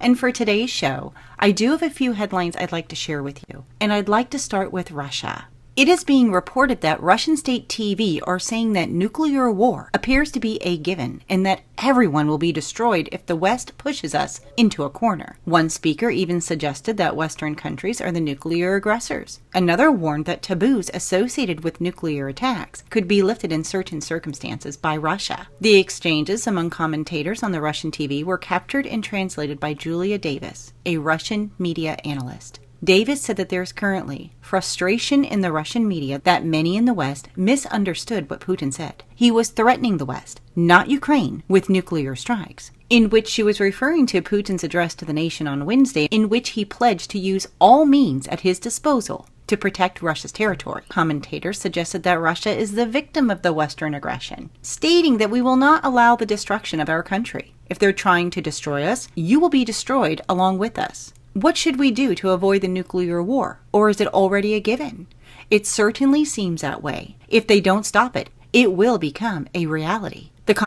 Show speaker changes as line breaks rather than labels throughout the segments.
And for today's show, I do have a few headlines I'd like to share with you. And I'd like to start with Russia. It is being reported that Russian state TV are saying that nuclear war appears to be a given and that everyone will be destroyed if the West pushes us into a corner. One speaker even suggested that Western countries are the nuclear aggressors. Another warned that taboos associated with nuclear attacks could be lifted in certain circumstances by Russia. The exchanges among commentators on the Russian TV were captured and translated by Julia Davis, a Russian media analyst. Davis said that there's currently frustration in the Russian media that many in the West misunderstood what Putin said. He was threatening the West, not Ukraine, with nuclear strikes, in which she was referring to Putin's address to the nation on Wednesday, in which he pledged to use all means at his disposal to protect Russia's territory. Commentators suggested that Russia is the victim of the Western aggression, stating that we will not allow the destruction of our country. If they're trying to destroy us, you will be destroyed along with us. What should we do to avoid the nuclear war? Or is it already a given? It certainly seems that way. If they don't stop it, it will become a reality. The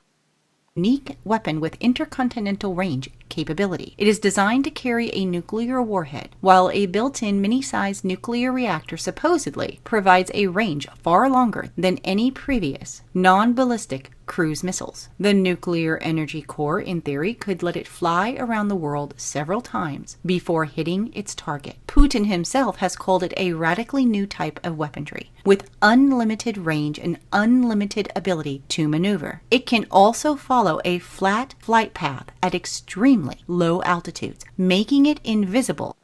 unique weapon with intercontinental range capability. It is designed to carry a nuclear warhead, while a built-in mini-sized nuclear reactor supposedly provides a range far longer than any previous non-ballistic cruise missiles. The nuclear energy core, in theory, could let it fly around the world several times before hitting its target. Putin himself has called it a radically new type of weaponry, with unlimited range and unlimited ability to maneuver. It can also follow a flat flight path at extremely low altitudes, making it invisible.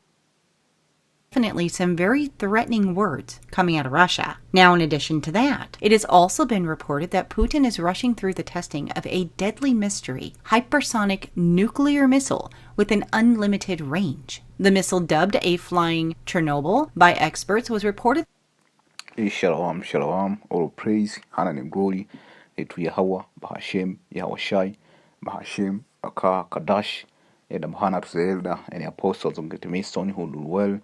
Definitely some very threatening words coming out of Russia. Now, in addition to that, it has also been reported that Putin is rushing through the testing of a deadly mystery hypersonic nuclear missile with an unlimited range. The missile, dubbed a flying Chernobyl by experts, was reported.
Shalom, shalom, all praise, honor and glory to Yahweh, Bahashem, Yahweh Shai, Bahashem, Aka, Kadash, and the Mahana to the elder and the apostles of the Mason who do well,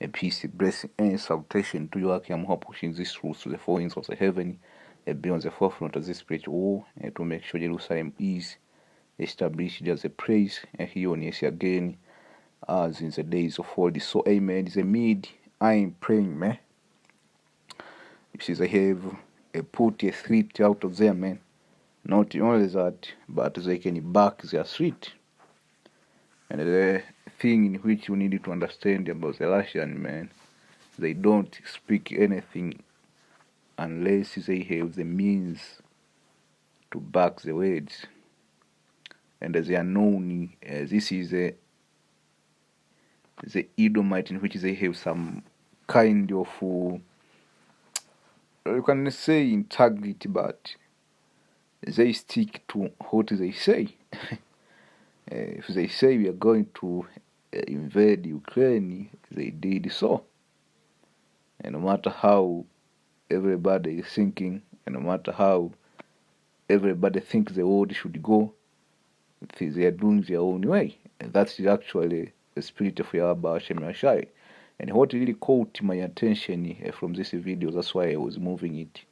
and peace, blessing, and salutation to you. I am pushing these rules to the four winds of the heaven, and be on the forefront of this spiritual war, and to make sure Jerusalem is established as a praise, and here on yes again, as in the days of old. So, amen. It's a mid, I'm praying, man. Since I have put a threat out of there, man. Not only that, but they can back their threat. And the thing in which you need to understand about the Russian, man, they don't speak anything unless they have the means to back the words. And they are known, this is the Edomite in which they have some kind of, you can say integrity, but they stick to what they say. If they say we are going to invade Ukraine, they did so. And no matter how everybody is thinking, and no matter how everybody thinks the world should go, they are doing their own way. And that's actually the spirit of Yahweh Hashem Yashai. And what really caught my attention from this video, that's why I was moving it,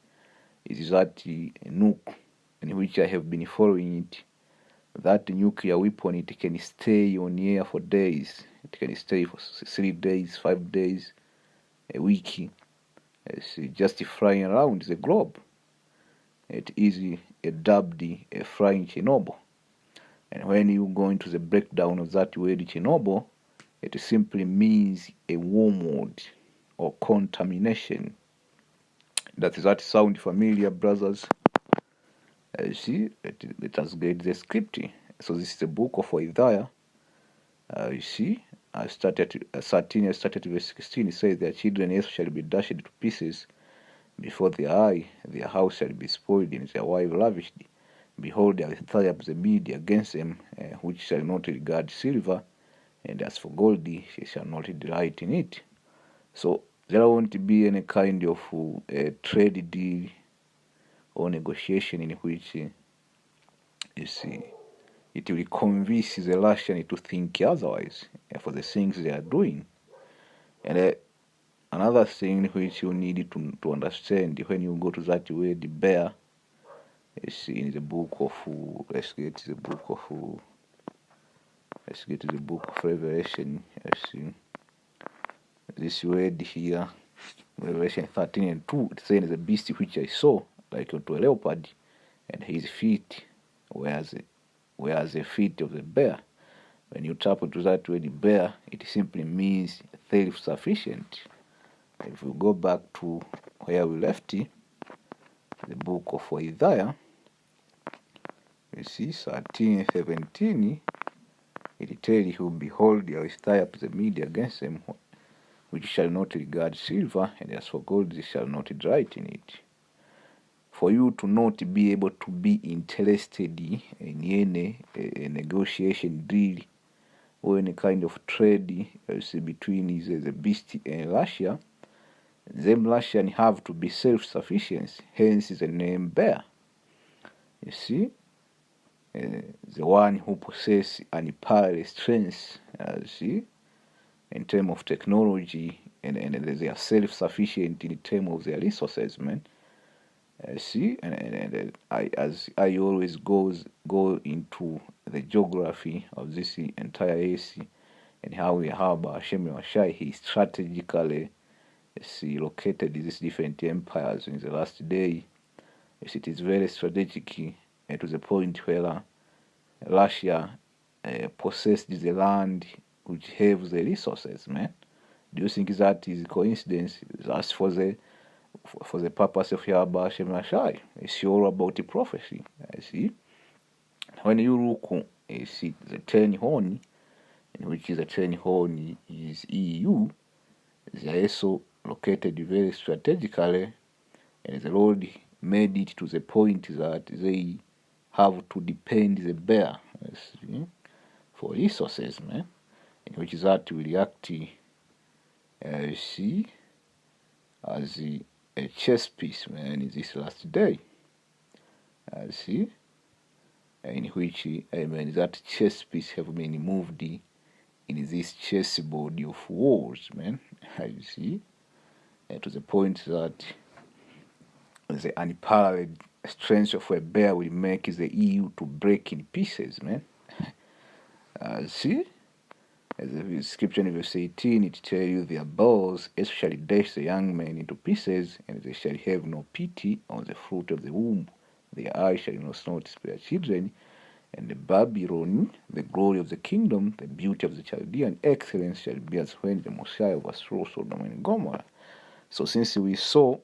is that nuke, in which I have been following it. That nuclear weapon, it can stay on the air for days. It can stay for 3 days, 5 days, a week. It's just flying around the globe. It is dubbed a flying Chernobyl. And when you go into the breakdown of that word Chernobyl, it simply means a wormwood or contamination. Does that sound familiar, brothers? See, let us get the script. So this is the book of Isaiah. You see, I started at 13, I started at verse 16. It says, their children yes shall be dashed to pieces before their eye, their house shall be spoiled, and their wife ravished. Behold, I will tie up the mead against them, which shall not regard silver, and as for gold, she shall not delight in it. So there won't be any kind of trade deal or negotiation in which, you see, it will convince the Russian to think otherwise for the things they are doing. And another thing which you need to understand when you go to that word bear is in the book of, let's get the book of Let's get to the book of Revelation. Let's see. This word here, Revelation 13:2, it says, the beast which I saw, like unto a leopard, and his feet were as the feet of the bear. When you tap into that word bear, it simply means self-sufficient. If we go back to where we left it, the book of Isaiah, you see 13:17, it tells you, behold, I will stir up the media against them, which shall not regard silver, and as for gold, they shall not delight in it. For you to not be able to be interested in any negotiation deal or any kind of trade between the beast and Russia, them Russians have to be self-sufficient, hence the name bear. You see, the one who possesses unparalleled strength, see, in terms of technology, and they are self-sufficient in terms of their resources, man. See, and I always go into the geography of this entire AC, and how we have Hashem Washai, he strategically located these different empires in the last day. Yes, it is very strategic, to the point where Russia possessed the land which have the resources, man. Do you think that is coincidence? That's for the purpose of Yahweh Hashem Ashai. It's all about the prophecy. I see. When you look, you see the 10 horn, in which the 10 horn is EU, they are also located very strategically, and the Lord made it to the point that they have to depend the bear, see, for resources, man, in which that will react, see, as a chess piece, man, in this last day. See, in which that chess piece have been moved in this chessboard of wars, man. You see, to the point that the unparalleled strength of a bear will make the EU to break in pieces, man. See, as the scripture in verse 18, it tells you their bows shall dash the young men into pieces, and they shall have no pity on the fruit of the womb. Their eyes shall not spare children, and the Babylon, the glory of the kingdom, the beauty of the Chaldean excellence, shall be as when the Messiah overthrew Sodom and Gomorrah. So since we saw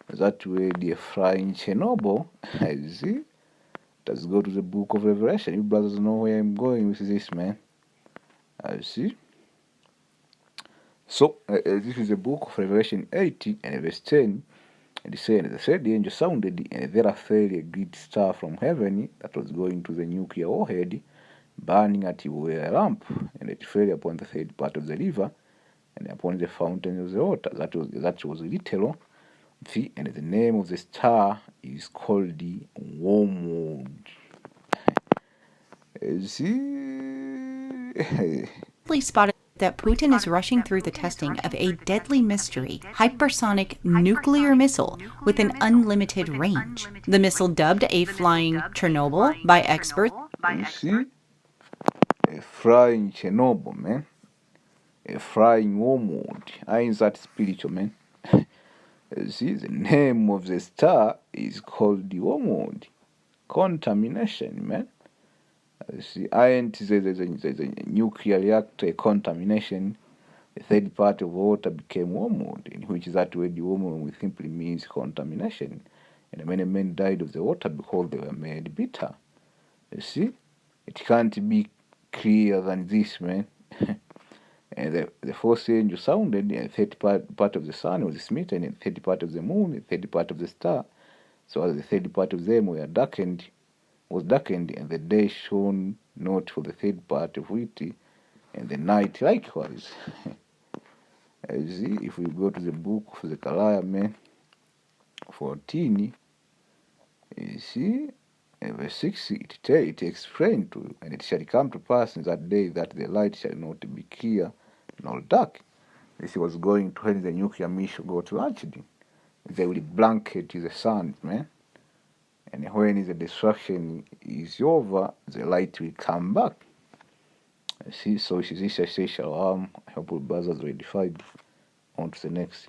that way the flying Chernobyl, I see, let's go to the book of Revelation. You brothers know where I'm going with this, man. I see. So this is the book of Revelation 80 and verse 10. And it said, the angel sounded, and there fell a great star from heaven that was going to the nuclear warhead, burning at it with a lamp, and it fell upon the third part of the river, and upon the fountain of the water. That was literal. See, and the name of the star is called the Wormwood. See?
Spotted that Putin is rushing through the testing of a deadly mystery hypersonic nuclear missile with an unlimited range. The missile, dubbed a flying Chernobyl by experts.
You see? A flying Chernobyl, man. A flying wormwood. Ain't that spiritual, man? See, the name of the star is called the wormwood. Contamination, man. See, ain't the nuclear reactor contamination. The third part of water became wormwood, in which that word wormwood simply means contamination. And many men died of the water because they were made bitter. You see, it can't be clearer than this, man. And the fourth angel sounded, and the third part of the sun was smitten, and the third part of the moon, and the third part of the star. So as the third part of them was darkened, and the day shone not for the third part of it, and the night likewise. See, if we go to the book of Zechariah, man, 14, you see, verse 6, it explains to you, and it shall come to pass in that day that the light shall not be clear nor dark. This was going to when the nuclear missile got launched. They will blanket the sun, man. And when the destruction is over, the light will come back. See, so this I say shalom. I hope our brothers are edified. On to the next.